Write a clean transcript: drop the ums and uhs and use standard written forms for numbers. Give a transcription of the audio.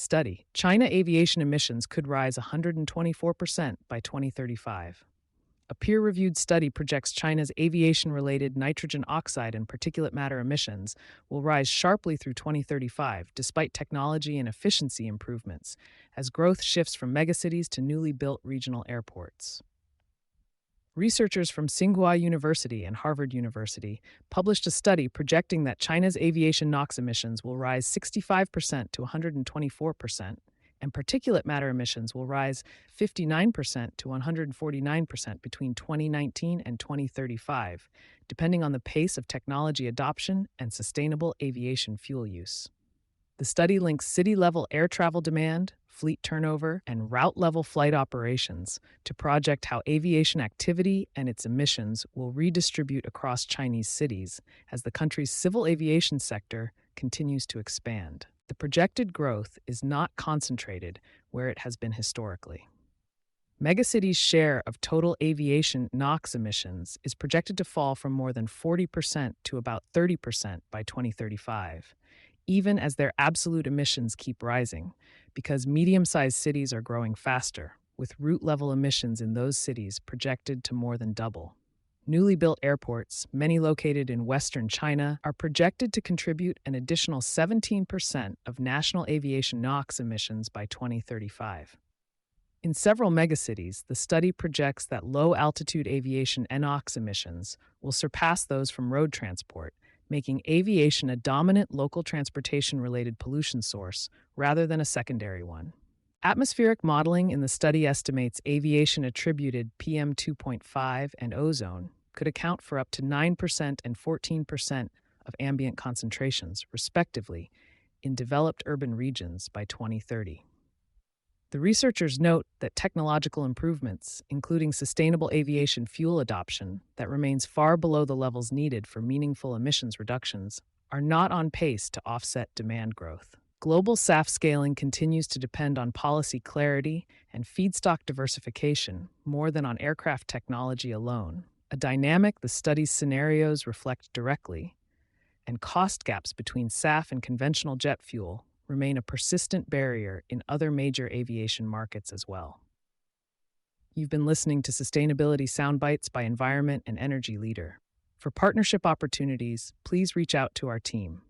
Study: China aviation emissions could rise 124% by 2035. A peer reviewed study projects China's aviation related nitrogen oxide and particulate matter emissions will rise sharply through 2035, despite technology and efficiency improvements, as growth shifts from megacities to newly built regional airports. Researchers from Tsinghua University and Harvard University published a study projecting that China's aviation NOx emissions will rise 65% to 124%, and particulate matter emissions will rise 59% to 149% between 2019 and 2035, depending on the pace of technology adoption and sustainable aviation fuel use. The study links city-level air travel demand, fleet turnover, and route-level flight operations to project how aviation activity and its emissions will redistribute across Chinese cities as the country's civil aviation sector continues to expand. The projected growth is not concentrated where it has been historically. Megacities' share of total aviation NOx emissions is projected to fall from more than 40% to about 30% by 2035, even as their absolute emissions keep rising, because medium-sized cities are growing faster, with route-level emissions in those cities projected to more than double. Newly built airports, many located in western China, are projected to contribute an additional 17% of national aviation NOx emissions by 2035. In several megacities, the study projects that low-altitude aviation NOx emissions will surpass those from road transport, making aviation a dominant local transportation-related pollution source rather than a secondary one. Atmospheric modeling in the study estimates aviation-attributed PM 2.5 and ozone could account for up to 9% and 14% of ambient concentrations, respectively, in developed urban regions by 2030. The researchers note that technological improvements, including sustainable aviation fuel adoption that remains far below the levels needed for meaningful emissions reductions, are not on pace to offset demand growth. Global SAF scaling continues to depend on policy clarity and feedstock diversification more than on aircraft technology alone, a dynamic the study's scenarios reflect directly, and cost gaps between SAF and conventional jet fuel remain a persistent barrier in other major aviation markets as well. You've been listening to Sustainability Soundbites by Environment and Energy Leader. For partnership opportunities, please reach out to our team.